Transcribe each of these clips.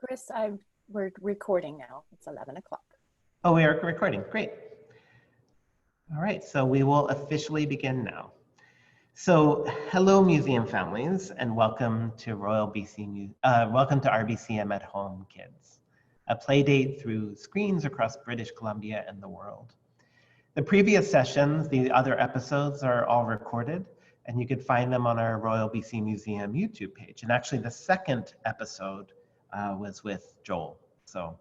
Chris, we're recording now. It's 11 o'clock. Oh, we are recording. Great. All right, so we will officially begin now. So, hello, museum families, and welcome to welcome to RBCM at Home Kids, a play date through screens across British Columbia and the world. The previous sessions, the other episodes, are all recorded, and you could find them on our Royal BC Museum YouTube page. And actually, the second episode was with Joel. So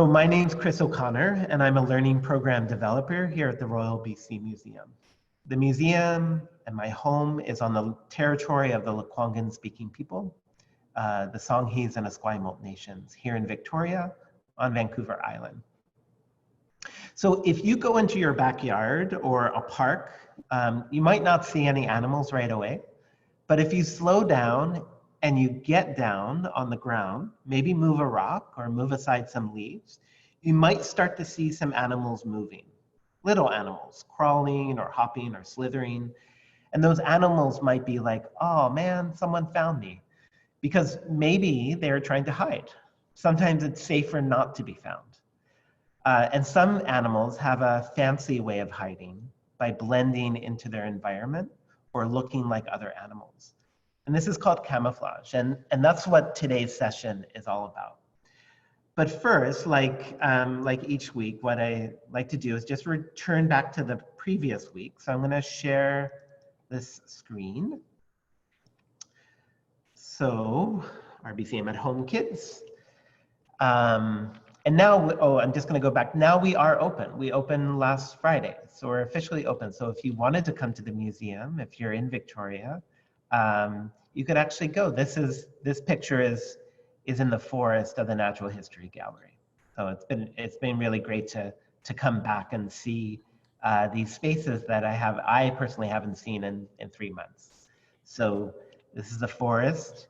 my name's Chris O'Connor, and I'm a learning program developer here at the Royal BC Museum. The museum and my home is on the territory of the Lekwungen-speaking people, the Songhees and Esquimalt nations here in Victoria on Vancouver Island. So if you go into your backyard or a park, you might not see any animals right away, but if you slow down and you get down on the ground, maybe move a rock or move aside some leaves, you might start to see some animals moving. Little animals, crawling or hopping or slithering. And those animals might be like, oh man, someone found me. Because maybe they're trying to hide. Sometimes it's safer not to be found. And some animals have a fancy way of hiding by blending into their environment or looking like other animals. And this is called camouflage. And that's what today's session is all about. But first, like each week, what I like to do is just return back to the previous week. So I'm going to share this screen. So RBCM at Home Kids. And now, I'm just going to go back. Now we are open. We opened last Friday. So we're officially open. So if you wanted to come to the museum, if you're in Victoria, you could actually go. This picture is in the forest of the Natural History Gallery. So it's been really great to come back and see these spaces that I personally haven't seen in 3 months. So this is the forest.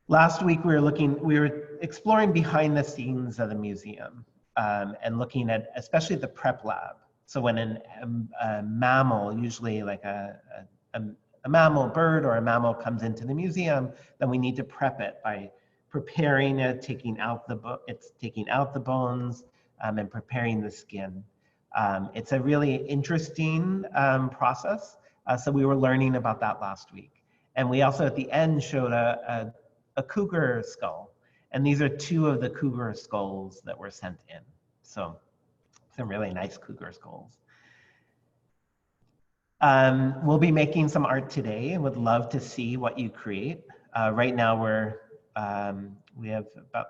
Last week we were exploring behind the scenes of the museum and looking at especially the prep lab. So when a mammal, usually like a mammal bird or a mammal comes into the museum, then we need to prep it by preparing it, taking out the bones and preparing the skin. It's a really interesting process. So we were learning about that last week. And we also at the end showed a cougar skull. And these are 2 of the cougar skulls that were sent in. So some really nice cougar skulls. We'll be making some art today and would love to see what you create. Right now we have about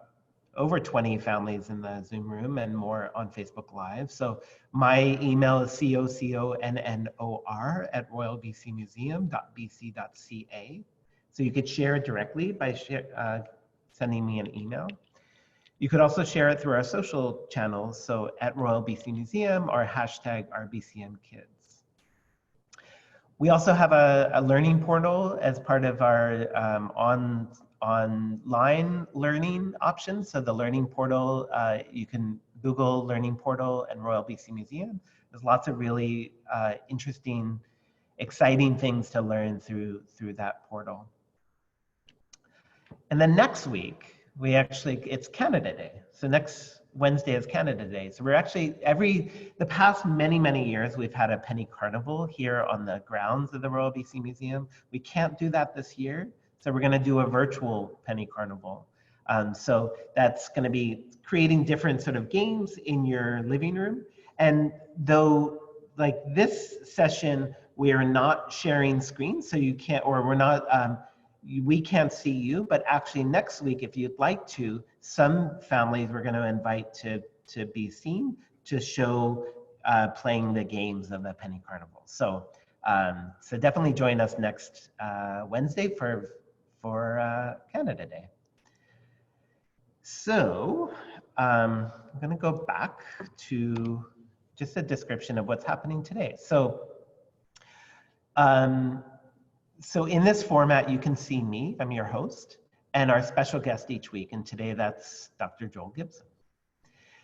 over 20 families in the Zoom room and more on Facebook Live. So my email is coconnor@royalbcmuseum.bc.ca. So you could share it directly by sending me an email. You could also share it through our social channels, so at Royal BC Museum or hashtag RBCMKids. We also have a learning portal as part of our online learning options. So the learning portal, you can Google learning portal and Royal BC Museum. There's lots of really interesting, exciting things to learn through that portal. And then next week, it's Canada Day. So next Wednesday is Canada Day. So we're actually, the past many years, we've had a penny carnival here on the grounds of the Royal BC Museum. We can't do that this year. So we're going to do a virtual penny carnival. So that's going to be creating different sort of games in your living room. And though like this session, we are not sharing screens, so you can't, or we're not, we can't see you, but actually next week, if you'd like to, some families we're going to invite to be seen to show playing the games of the penny carnival. So definitely join us next Wednesday for Canada Day. So I'm going to go back to just a description of what's happening today. So in this format, you can see me, I'm your host, and our special guest each week. And today that's Dr. Joel Gibson.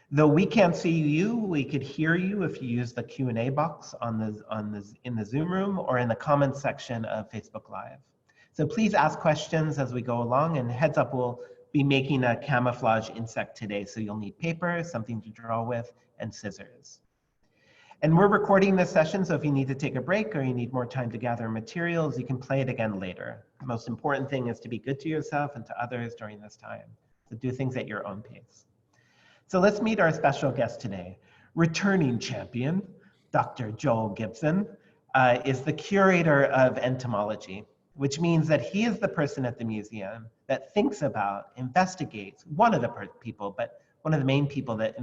Though we can't see you, we could hear you if you use the Q&A box in the Zoom room or in the comments section of Facebook Live. So please ask questions as we go along, and heads up, be making a camouflage insect today. So you'll need paper, something to draw with, and scissors. And we're recording this session, so if you need to take a break or you need more time to gather materials, you can play it again later. The most important thing is to be good to yourself and to others during this time. So do things at your own pace. So let's meet our special guest today. Returning champion, Dr. Joel Gibson, is the curator of entomology, which means that he is the person at the museum that thinks about, investigates, one of the people, but one of the main people that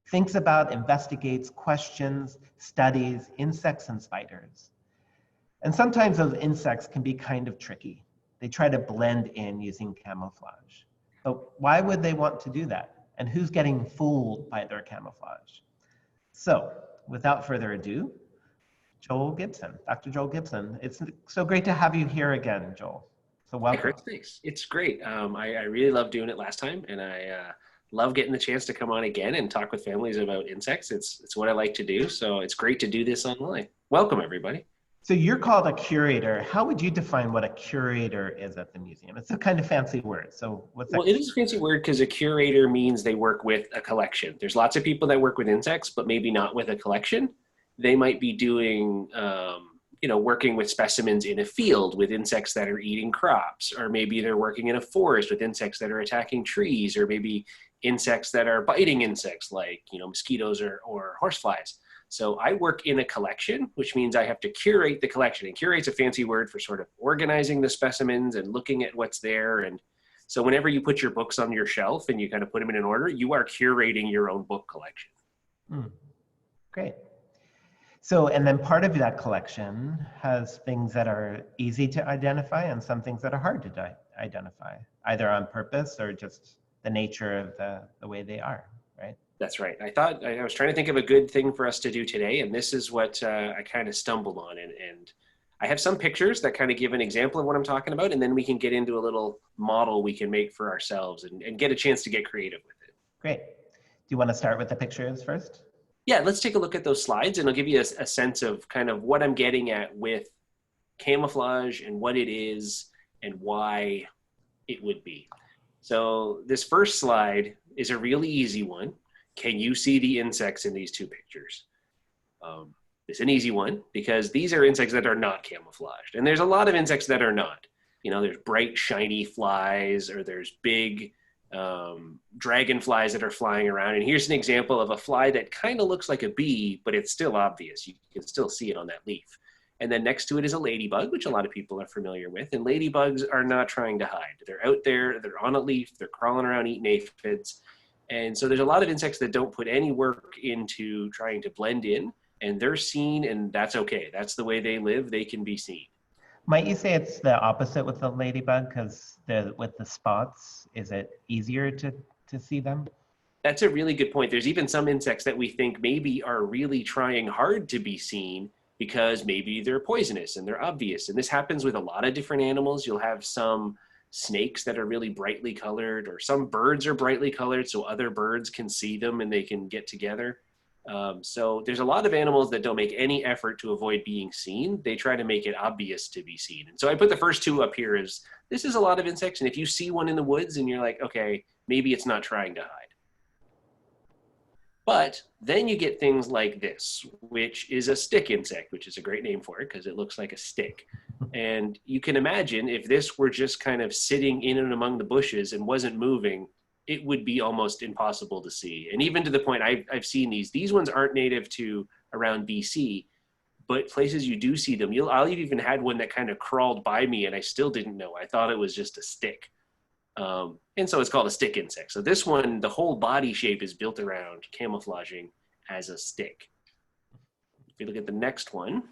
thinks about, investigates, questions, studies insects and spiders. And sometimes those insects can be kind of tricky. They try to blend in using camouflage. But why would they want to do that? And who's getting fooled by their camouflage? So without further ado, Joel Gibson, Dr. Joel Gibson. It's so great to have you here again, Joel. So welcome. Hey, Chris, thanks. It's great. I really loved doing it last time, and I love getting the chance to come on again and talk with families about insects. It's what I like to do, so it's great to do this online. Welcome, everybody. So you're called a curator. How would you define what a curator is at the museum? It's a kind of fancy word. So what's that? Well, it is a fancy word because a curator means they work with a collection. There's lots of people that work with insects, but maybe not with a collection. They might be doing, working with specimens in a field with insects that are eating crops, or maybe they're working in a forest with insects that are attacking trees, or maybe insects that are biting insects like, mosquitoes or horseflies. So I work in a collection, which means I have to curate the collection. And curate's a fancy word for sort of organizing the specimens and looking at what's there. And so whenever you put your books on your shelf and you kind of put them in an order, you are curating your own book collection. Great. So, and then part of that collection has things that are easy to identify and some things that are hard to identify, either on purpose or just the nature of the way they are, right? That's right. I was trying to think of a good thing for us to do today, and this is what I kind of stumbled on. And I have some pictures that kind of give an example of what I'm talking about, and then we can get into a little model we can make for ourselves and get a chance to get creative with it. Great. Do you want to start with the pictures first? Yeah, let's take a look at those slides, and I'll give you a sense of kind of what I'm getting at with camouflage and what it is and why it would be. So this first slide is a really easy one. Can you see the insects in these two pictures? It's an easy one because these are insects that are not camouflaged. And there's a lot of insects that are not. There's bright, shiny flies, or there's big dragonflies that are flying around. And here's an example of a fly that kind of looks like a bee, but it's still obvious. You can still see it on that leaf. And then next to it is a ladybug, which a lot of people are familiar with. And ladybugs are not trying to hide. They're out there, they're on a leaf, they're crawling around eating aphids. And so there's a lot of insects that don't put any work into trying to blend in, and they're seen, and that's okay. That's the way they live. They can be seen. Might you say it's the opposite with the ladybug? Because with the spots, is it easier to see them? That's a really good point. There's even some insects that we think maybe are really trying hard to be seen because maybe they're poisonous and they're obvious. And this happens with a lot of different animals. You'll have some snakes that are really brightly colored, or some birds are brightly colored so other birds can see them and they can get together. So there's a lot of animals that don't make any effort to avoid being seen. They try to make it obvious to be seen. And so I put the first two up here as this is a lot of insects. And if you see one in the woods and you're like, okay, maybe it's not trying to hide. But then you get things like this, which is a stick insect, which is a great name for it because it looks like a stick. And you can imagine if this were just kind of sitting in and among the bushes and wasn't moving, it would be almost impossible to see. And even to the point I've seen these ones aren't native to around BC, but places you do see them. I've even had one that kind of crawled by me and I still didn't know. I thought it was just a stick. And so it's called a stick insect. So this one, the whole body shape is built around camouflaging as a stick. If you look at the next one,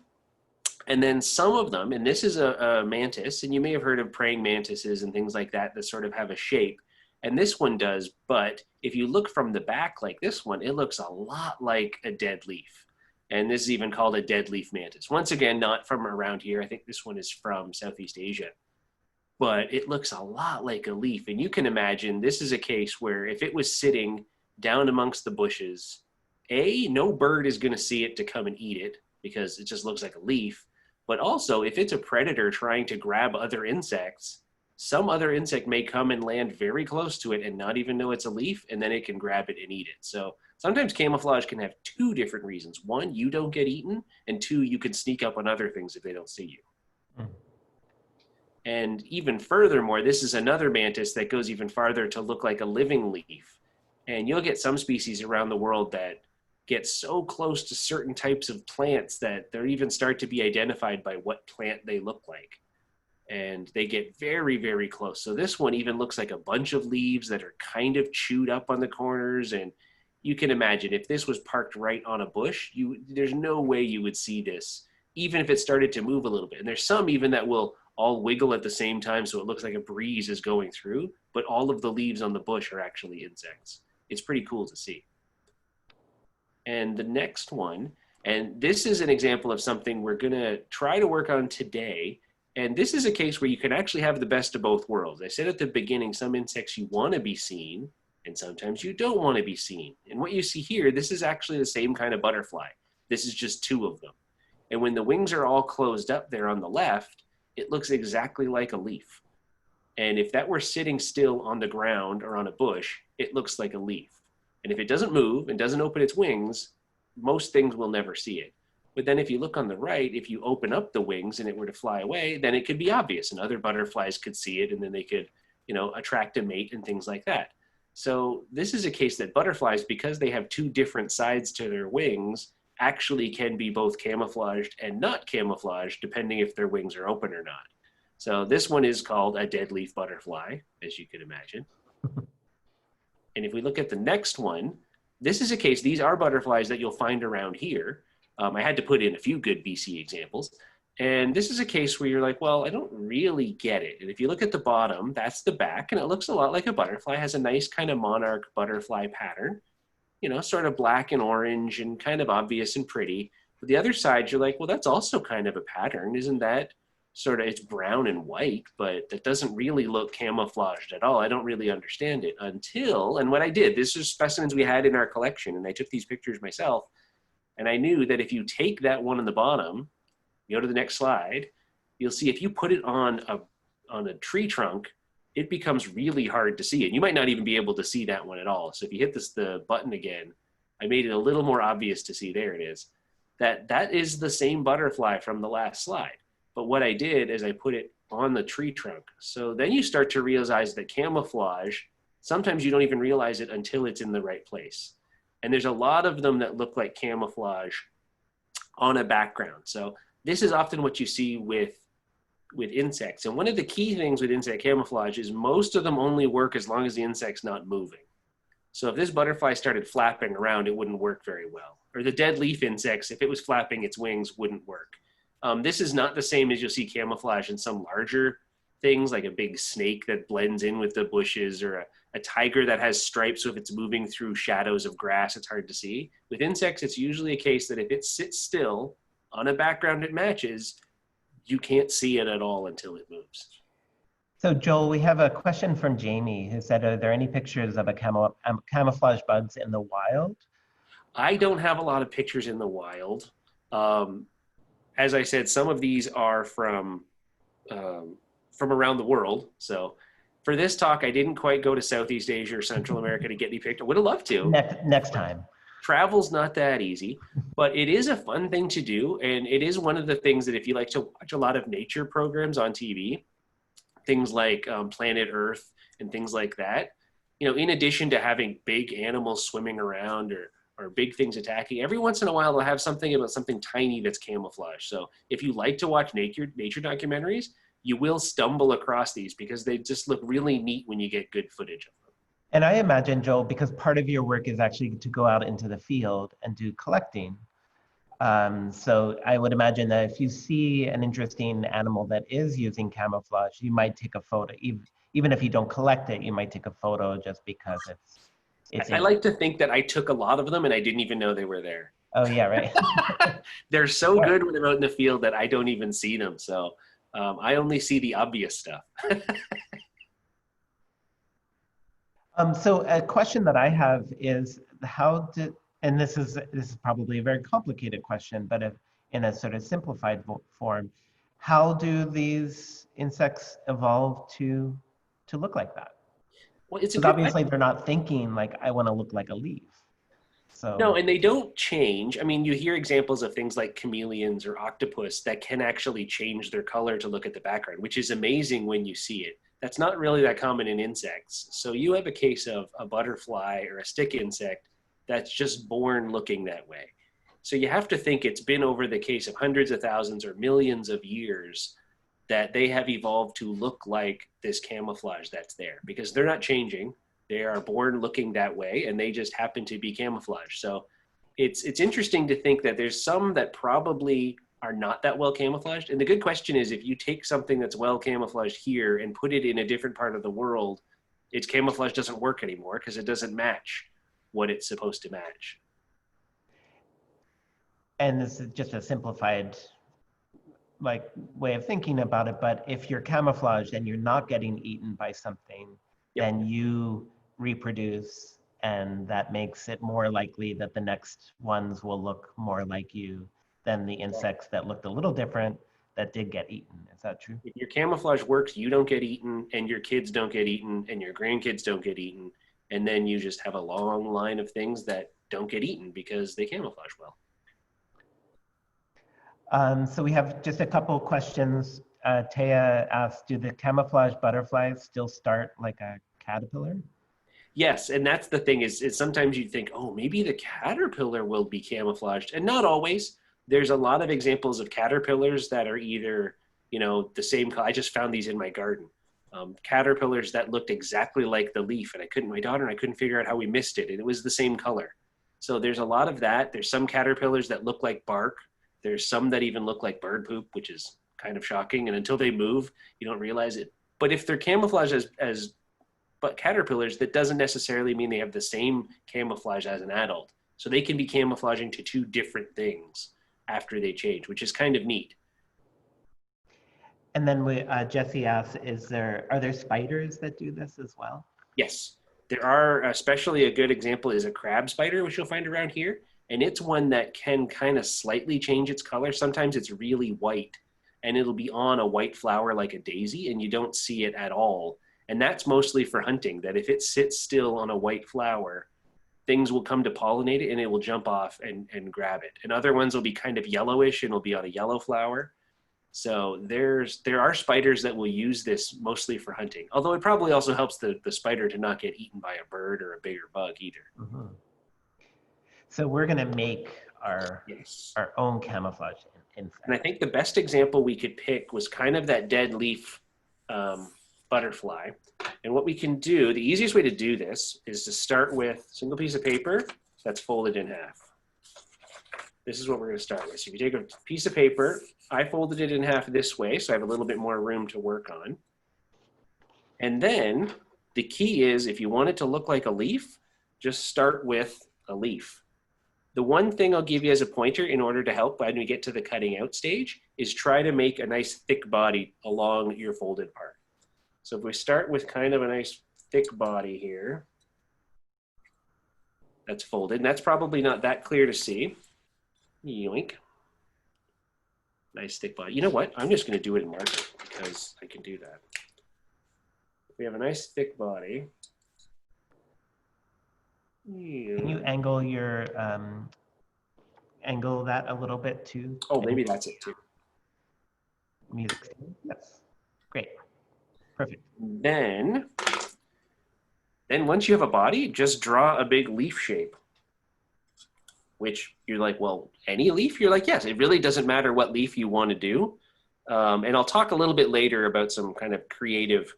and then some of them, and this is a mantis, and you may have heard of praying mantises and things like that sort of have a shape. And this one does, but if you look from the back like this one, it looks a lot like a dead leaf. And this is even called a dead leaf mantis. Once again, not from around here. I think this one is from Southeast Asia. But it looks a lot like a leaf. And you can imagine this is a case where if it was sitting down amongst the bushes, no bird is going to see it to come and eat it because it just looks like a leaf. But also, if it's a predator trying to grab other insects, some other insect may come and land very close to it and not even know it's a leaf, and then it can grab it and eat it. So sometimes camouflage can have two different reasons. One, you don't get eaten, and two, you can sneak up on other things if they don't see you. And even furthermore, this is another mantis that goes even farther to look like a living leaf. And you'll get some species around the world that get so close to certain types of plants that they even start to be identified by what plant they look like. And they get very, very close. So this one even looks like a bunch of leaves that are kind of chewed up on the corners. And you can imagine if this was parked right on a bush, there's no way you would see this, even if it started to move a little bit. And there's some even that will all wiggle at the same time, so it looks like a breeze is going through, but all of the leaves on the bush are actually insects. It's pretty cool to see. And the next one, and this is an example of something we're gonna try to work on today, and this is a case where you can actually have the best of both worlds. I said at the beginning, some insects you wanna be seen, and sometimes you don't wanna be seen. And what you see here, this is actually the same kind of butterfly. This is just two of them. And when the wings are all closed up there on the left, it looks exactly like a leaf. And if that were sitting still on the ground or on a bush, it looks like a leaf. And if it doesn't move and doesn't open its wings, most things will never see it. But then if you look on the right, if you open up the wings and it were to fly away, then it could be obvious and other butterflies could see it, and then they could, attract a mate and things like that. So this is a case that butterflies, because they have two different sides to their wings, actually can be both camouflaged and not camouflaged, depending if their wings are open or not. So this one is called a dead leaf butterfly, as you can imagine. And if we look at the next one, this is a case, these are butterflies that you'll find around here. I had to put in a few good BC examples. And this is a case where you're like, well, I don't really get it. And if you look at the bottom, that's the back, and it looks a lot like a butterfly, has a nice kind of monarch butterfly pattern. Sort of black and orange and kind of obvious and pretty. But the other side, you're like, well, that's also kind of a pattern. Isn't that sort of, it's brown and white, but that doesn't really look camouflaged at all. I don't really understand it until, and what I did, this is specimens we had in our collection, and I took these pictures myself, and I knew that if you take that one on the bottom, you go to the next slide, you'll see if you put it on a tree trunk, it becomes really hard to see. And you might not even be able to see that one at all. So if you hit the button again, I made it a little more obvious to see. There it is. That is the same butterfly from the last slide. But what I did is I put it on the tree trunk. So then you start to realize that camouflage, sometimes you don't even realize it until it's in the right place. And there's a lot of them that look like camouflage on a background. So this is often what you see with insects. And one of the key things with insect camouflage is most of them only work as long as the insect's not moving. So if this butterfly started flapping around, it wouldn't work very well. Or the dead leaf insects, if it was flapping its wings, wouldn't work. This is not the same as you'll see camouflage in some larger things, like a big snake that blends in with the bushes, or a tiger that has stripes, so if it's moving through shadows of grass, it's hard to see. With insects, it's usually a case that if it sits still on a background it matches, you can't see it at all until it moves. So Joel, we have a question from Jamie who said, are there any pictures of camouflage bugs in the wild? I don't have a lot of pictures in the wild. As I said, some of these are from around the world. So for this talk, I didn't quite go to Southeast Asia or Central America to get any pictures. Would have loved to. Next time. Travel's not that easy, but it is a fun thing to do. And it is one of the things that if you like to watch a lot of nature programs on TV, things like Planet Earth and things like that, in addition to having big animals swimming around or big things attacking, every once in a while they'll have something about something tiny that's camouflage. So if you like to watch nature documentaries, you will stumble across these because they just look really neat when you get good footage of them. And I imagine, Joel, because part of your work is actually to go out into the field and do collecting. So I would imagine that if you see an interesting animal that is using camouflage, you might take a photo. Even if you don't collect it, you might take a photo just because it's I like to think that I took a lot of them and I didn't even know they were there. Oh, yeah, right. They're so good when they're out in the field that I don't even see them. So I only see the obvious stuff. So a question that I have is and this is probably a very complicated question, but in a sort of simplified form, how do these insects evolve to look like that? Well, it's a Because good obviously they're not thinking like, I want to look like a leaf. So No, and they don't change. I mean, you hear examples of things like chameleons or octopus that can actually change their color to look at the background, which is amazing when you see it. That's not really that common in insects. So you have a case of a butterfly or a stick insect that's just born looking that way. So you have to think it's been over the case of hundreds of thousands or millions of years that they have evolved to look like this camouflage that's there, because they're not changing. They are born looking that way, and they just happen to be camouflaged. So it's interesting to think that there's some that probably are not that well camouflaged. And the good question is, if you take something that's well camouflaged here and put it in a different part of the world, its camouflage doesn't work anymore because it doesn't match what it's supposed to match. and this is just a simplified like way of thinking about it, but if you're camouflaged and you're not getting eaten by something, Yep. then you reproduce, and that makes it more likely that the next ones will look more like you than the insects that looked a little different that did get eaten. Is that true? If your camouflage works, you don't get eaten, and your kids don't get eaten, and your grandkids don't get eaten. And then you just have a long line of things that don't get eaten because they camouflage well. So we have just a couple of questions. Taya asked, do the camouflage butterflies still start like a caterpillar? Yes, and that's the thing is sometimes you think, oh, maybe the caterpillar will be camouflaged, and not always. There's a lot of examples of caterpillars that are either, the same. I just found these in my garden. Caterpillars that looked exactly like the leaf, and my daughter and I couldn't figure out how we missed it, and it was the same color. So there's a lot of that. There's some caterpillars that look like bark. There's some that even look like bird poop, which is kind of shocking. And until they move, you don't realize it. But if they're camouflaged as but caterpillars, that doesn't necessarily mean they have the same camouflage as an adult. So they can be camouflaging to two different things after they change, which is kind of neat. And then Jesse asks, are there spiders that do this as well? Yes, there are. Especially a good example is a crab spider, which you'll find around here. And it's one that can kind of slightly change its color. Sometimes it's really white, and it'll be on a white flower like a daisy, and you don't see it at all. And that's mostly for hunting, that if it sits still on a white flower, things will come to pollinate it, and it will jump off and grab it. And other ones will be kind of yellowish, and will be on a yellow flower. So there are spiders that will use this mostly for hunting, although it probably also helps the spider to not get eaten by a bird or a bigger bug either. Mm-hmm. So we're going to make our own camouflage insect. And I think the best example we could pick was kind of that dead leaf butterfly. And what we can do, the easiest way to do this is to start with a single piece of paper that's folded in half. This is what we're going to start with. So if you take a piece of paper, I folded it in half this way, so I have a little bit more room to work on. And then the key is, if you want it to look like a leaf, just start with a leaf. The one thing I'll give you as a pointer in order to help when we get to the cutting out stage is try to make a nice thick body along your folded part. So if we start with kind of a nice thick body here, that's folded, and that's probably not that clear to see. Yoink. Nice thick body. You know what? I'm just going to do it in marker because I can do that. We have a nice thick body. Can you angle angle that a little bit too? Oh, maybe that's it too. Music. Yes. Great. Perfect. Then once you have a body, just draw a big leaf shape. Which you're like, well, any leaf? You're like, yes, it really doesn't matter what leaf you want to do. And I'll talk a little bit later about some kind of creative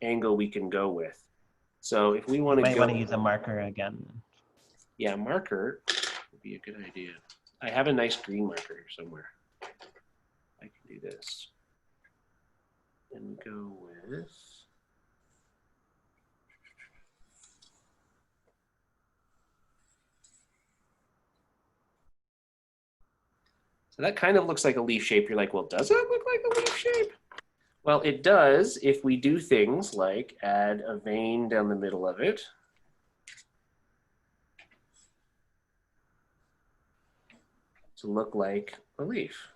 angle we can go with. So if we want to want to use a marker again. Yeah, marker would be a good idea. I have a nice green marker somewhere. I can do this. And go with... So that kind of looks like a leaf shape. You're like, well, does that look like a leaf shape? Well, it does if we do things like add a vein down the middle of it. To look like a leaf.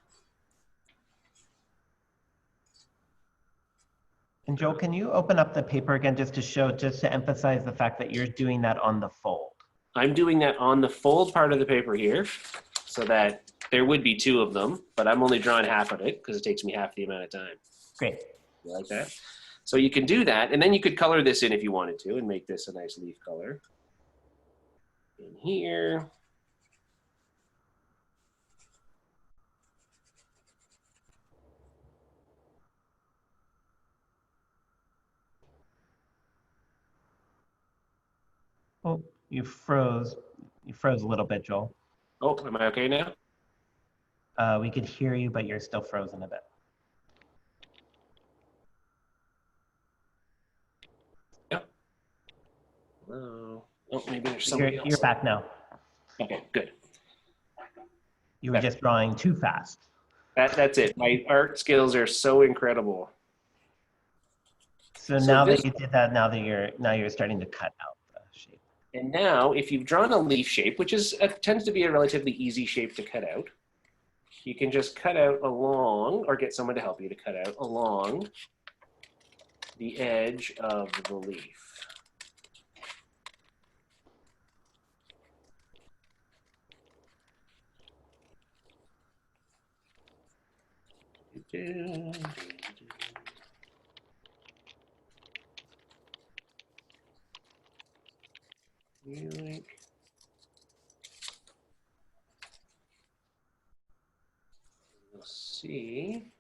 And Joel, can you open up the paper again just to emphasize the fact that you're doing that on the fold? I'm doing that on the fold part of the paper here, so that there would be 2 of them, but I'm only drawing half of it because it takes me half the amount of time. Great. You like that? So you can do that, and then you could color this in if you wanted to and make this a nice leaf color. In here. Oh, you froze. You froze a little bit, Joel. Oh, am I okay now? We could hear you, but you're still frozen a bit. Yep. Hello. Oh, maybe there's somebody else. You're back now. Okay, good. You were just drawing too fast. That's it. My art skills are so incredible. So now that you did that, now you're starting to cut out the shape. And now, if you've drawn a leaf shape, which tends to be a relatively easy shape to cut out, you can just cut out along, or get someone to help you to cut out along the edge of the leaf. You'll see.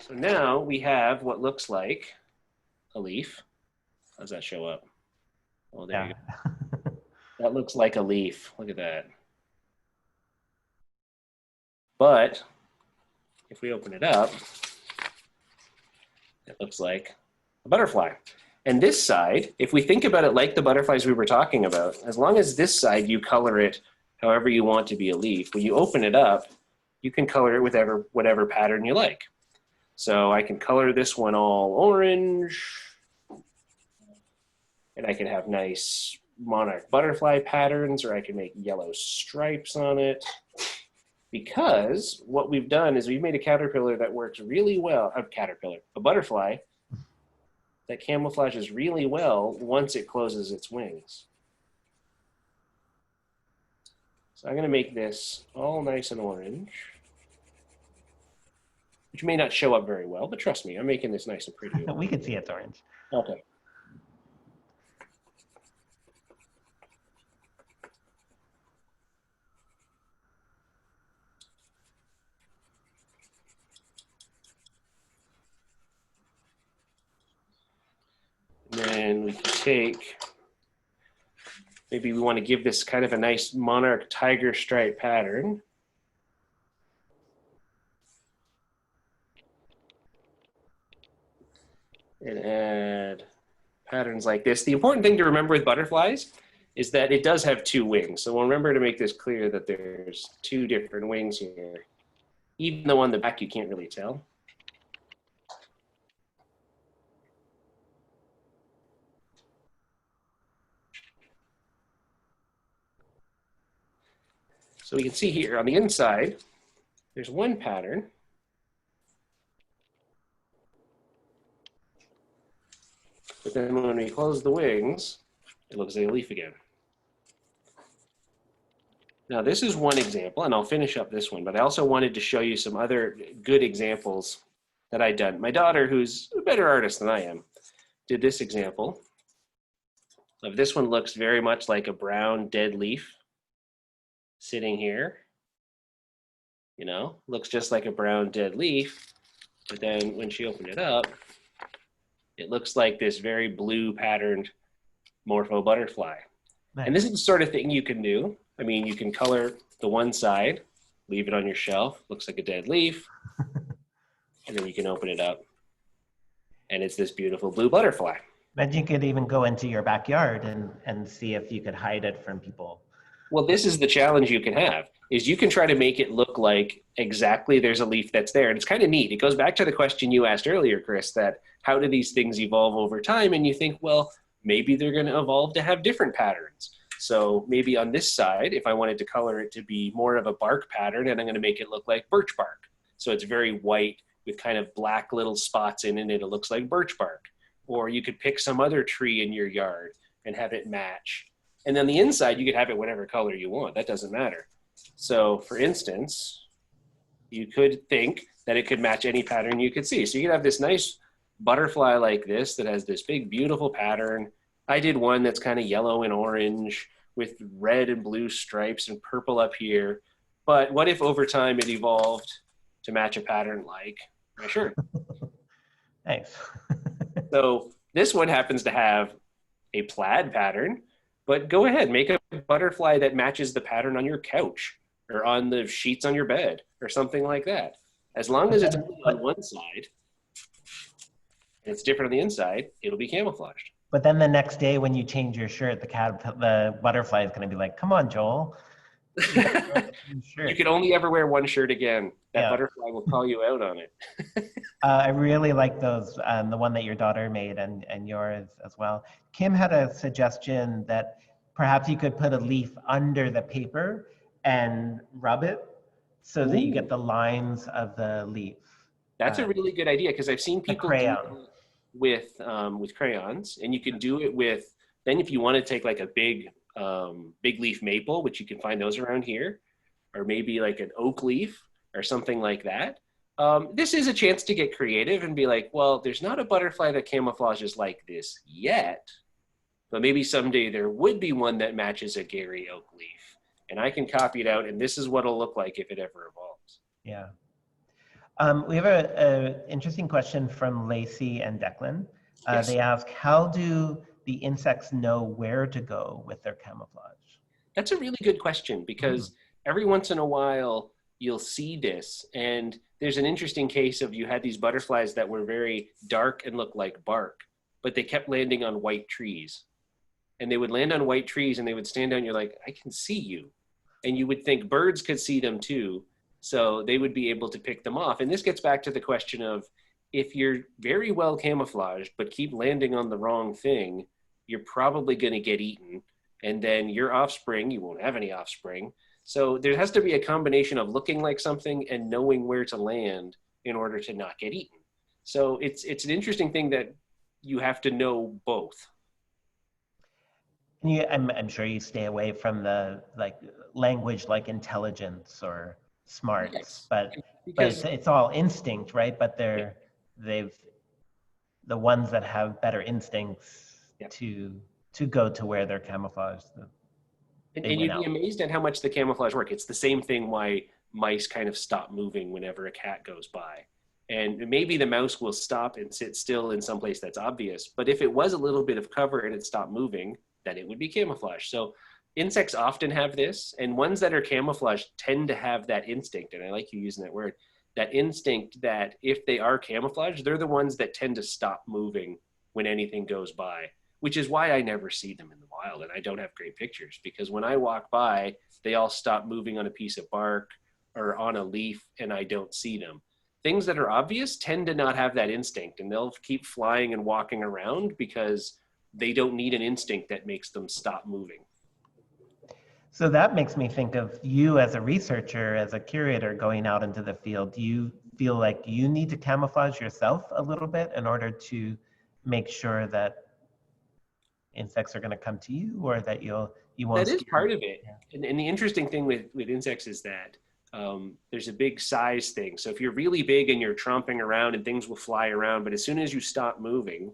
So now we have what looks like a leaf. How does that show up? Oh, there you go. That looks like a leaf. Look at that. But if we open it up, it looks like a butterfly. And this side, if we think about it like the butterflies we were talking about, as long as this side you color it however you want to be a leaf, when you open it up, you can color it with whatever pattern you like. So I can color this one all orange, and I can have nice monarch butterfly patterns, or I can make yellow stripes on it. Because what we've done is we've made a caterpillar that works really well, a butterfly that camouflages really well once it closes its wings. So I'm gonna make this all nice and orange, which may not show up very well, but trust me, I'm making this nice and pretty. We can see it's orange. Okay. And then we can take, maybe we want to give this kind of a nice monarch tiger stripe pattern. And add patterns like this. The important thing to remember with butterflies is that it does have 2 wings. So we'll remember to make this clear that there's 2 different wings here. Even though on the back you can't really tell. So we can see here on the inside, there's one pattern. But then when we close the wings, it looks like a leaf again. Now this is one example, and I'll finish up this one, but I also wanted to show you some other good examples that I'd done. My daughter, who's a better artist than I am, did this example. Of this one looks very much like a brown dead leaf sitting here. You know, looks just like a brown dead leaf, but then when she opened it up, it looks like this very blue patterned morpho butterfly. Nice. And this is the sort of thing you can do. I mean, you can color the one side, leave it on your shelf, looks like a dead leaf, and then you can open it up, and it's this beautiful blue butterfly. But you could even go into your backyard and see if you could hide it from people. Well, this is the challenge you can have, is you can try to make it look like exactly there's a leaf that's there. And it's kind of neat. It goes back to the question you asked earlier, Chris, that how do these things evolve over time? And you think, well, maybe they're going to evolve to have different patterns. So maybe on this side, if I wanted to color it to be more of a bark pattern, and I'm going to make it look like birch bark. So it's very white with kind of black little spots in it, and it looks like birch bark. Or you could pick some other tree in your yard and have it match. And then the inside, you could have it whatever color you want. That doesn't matter. So for instance, you could think that it could match any pattern you could see. So you could have this nice butterfly like this that has this big, beautiful pattern. I did one that's kind of yellow and orange with red and blue stripes and purple up here. But what if over time it evolved to match a pattern like my shirt? Nice. So this one happens to have a plaid pattern, but go ahead, make a butterfly that matches the pattern on your couch or on the sheets on your bed or something like that. As long as it's on one side and it's different on the inside, it'll be camouflaged. But then the next day when you change your shirt, the butterfly is going to be like, come on, Joel. You can only ever wear one shirt again. That butterfly will call you out on it. I really like those, the one that your daughter made and yours as well. Kim had a suggestion that perhaps you could put a leaf under the paper and rub it so that you get the lines of the leaf. That's a really good idea, because I've seen people do it with crayons, and you can do it with, then if you want to take like a big leaf maple, which you can find those around here, or maybe like an oak leaf or something like that. This is a chance to get creative and be like, well, there's not a butterfly that camouflages like this yet, but maybe someday there would be one that matches a Gary oak leaf, and I can copy it out, and this is what it'll look like if it ever evolves. Yeah. We have an interesting question from Lacey and Declan. Yes. They ask, how do the insects know where to go with their camouflage? That's a really good question, because every once in a while you'll see this, and there's an interesting case of you had these butterflies that were very dark and looked like bark, but they kept landing on white trees. And they would land on white trees and they would stand down, and you're like, I can see you. And you would think birds could see them too, so they would be able to pick them off. And this gets back to the question of, if you're very well camouflaged but keep landing on the wrong thing, you're probably going to get eaten. And then your offspring, you won't have any offspring. So there has to be a combination of looking like something and knowing where to land in order to not get eaten. So it's an interesting thing that you have to know both. I'm sure you stay away from the language like intelligence or smarts, Yes, but because it's all instinct, right? But they've the ones that have better instincts to go to where they're camouflaged. And you'd be amazed at how much the camouflage work. It's the same thing why mice kind of stop moving whenever a cat goes by. And maybe the mouse will stop and sit still in some place that's obvious. But if it was a little bit of cover and it stopped moving, then it would be camouflage. So insects often have this, and ones that are camouflaged tend to have that instinct. And I like you using that word, that instinct that if they are camouflaged, they're the ones that tend to stop moving when anything goes by, which is why I never see them in the wild. And I don't have great pictures, because when I walk by, they all stop moving on a piece of bark or on a leaf and I don't see them. Things that are obvious tend to not have that instinct, and they'll keep flying and walking around because they don't need an instinct that makes them stop moving. So that makes me think of you as a researcher, as a curator going out into the field. Do you feel like you need to camouflage yourself a little bit in order to make sure that insects are going to come to you, or that you won't? That is part of it. Yeah. And the interesting thing with insects is that there's a big size thing. So if you're really big and you're tromping around and things will fly around, but as soon as you stop moving,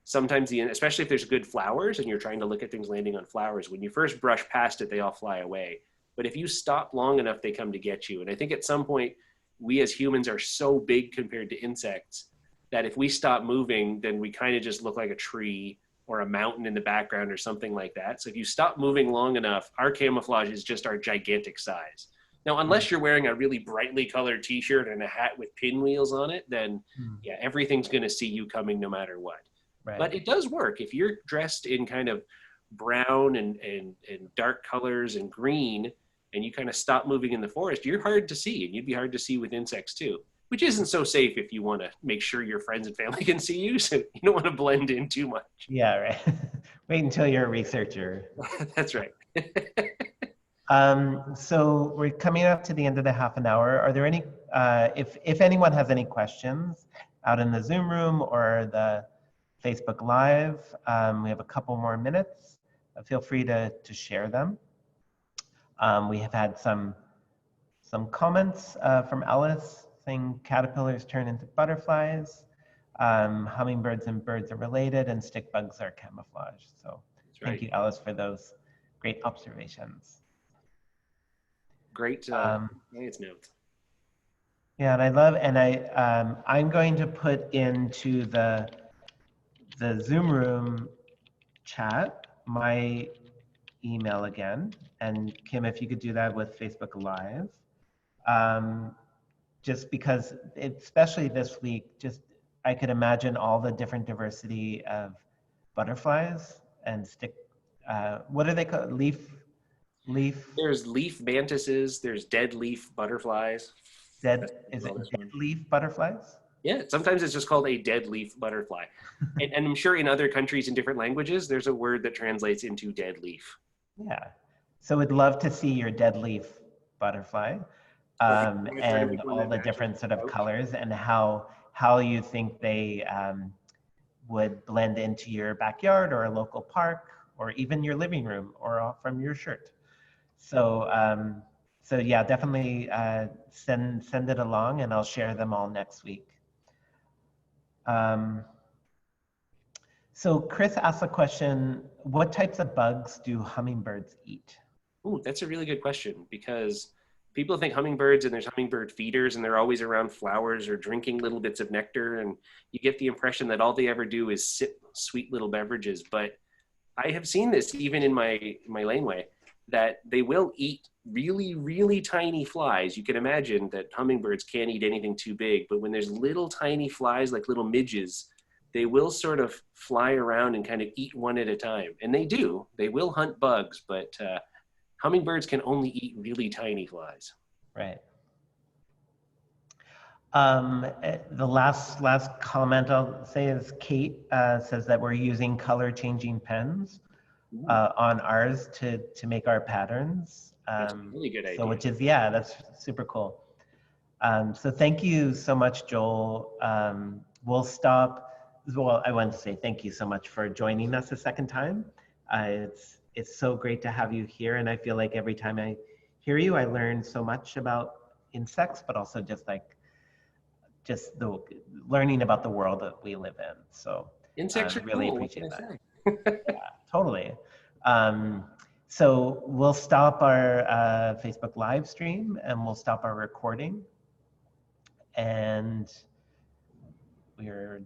sometimes especially if there's good flowers and you're trying to look at things landing on flowers, when you first brush past it, they all fly away. But if you stop long enough, they come to get you. And I think at some point, we as humans are so big compared to insects that if we stop moving, then we kind of just look like a tree or a mountain in the background or something like that. So if you stop moving long enough, our camouflage is just our gigantic size. Now, unless you're wearing a really brightly colored t-shirt and a hat with pinwheels on it, then yeah, everything's going to see you coming no matter what. Right. But it does work. If you're dressed in kind of brown and dark colors and green, and you kind of stop moving in the forest, you're hard to see, and you'd be hard to see with insects too, which isn't so safe if you want to make sure your friends and family can see you, so you don't want to blend in too much. Yeah, right. Wait until you're a researcher. That's right. So we're coming up to the end of the half an hour. Are there any, if anyone has any questions out in the Zoom room or the Facebook Live, we have a couple more minutes. Feel free to share them. We have had some comments from Alice saying caterpillars turn into butterflies, hummingbirds and birds are related, and stick bugs are camouflage. So thank you, Alice, for those great observations. Great. Nice notes. Yeah, and I love, and I'm going to put into the Zoom room chat my email again, and Kim, if you could do that with Facebook Live, just because, especially this week, just I could imagine all the different diversity of butterflies and stick. What are they called? Leaf. There's leaf mantises. There's dead leaf butterflies. Is it dead leaf butterflies? Yeah, sometimes it's just called a dead leaf butterfly. And I'm sure in other countries in different languages, there's a word that translates into dead leaf. Yeah. So we'd love to see your dead leaf butterfly, and all the different sort of colors and how you think they would blend into your backyard or a local park or even your living room or from your shirt. So so yeah, definitely send it along, and I'll share them all next week. So Chris asked a question, what types of bugs do hummingbirds eat? Ooh, that's a really good question, because people think hummingbirds and there's hummingbird feeders and they're always around flowers or drinking little bits of nectar, and you get the impression that all they ever do is sip sweet little beverages. But I have seen this even in my laneway, that they will eat really, really tiny flies. You can imagine that hummingbirds can't eat anything too big, but when there's little tiny flies like little midges, they will sort of fly around and kind of eat one at a time. And they do. They will hunt bugs, but hummingbirds can only eat really tiny flies. Right. The last comment I'll say is Kate says that we're using color changing pens on ours to make our patterns. That's a really good idea. So which is, yeah, that's super cool. So thank you so much, Joel. We'll stop. Well, I want to say thank you so much for joining us a second time. It's so great to have you here, and I feel like every time I hear you, I learn so much about insects, but also just the learning about the world that we live in. So insects are really cool. appreciate that. Yeah, totally. So we'll stop our Facebook live stream, and we'll stop our recording, and we're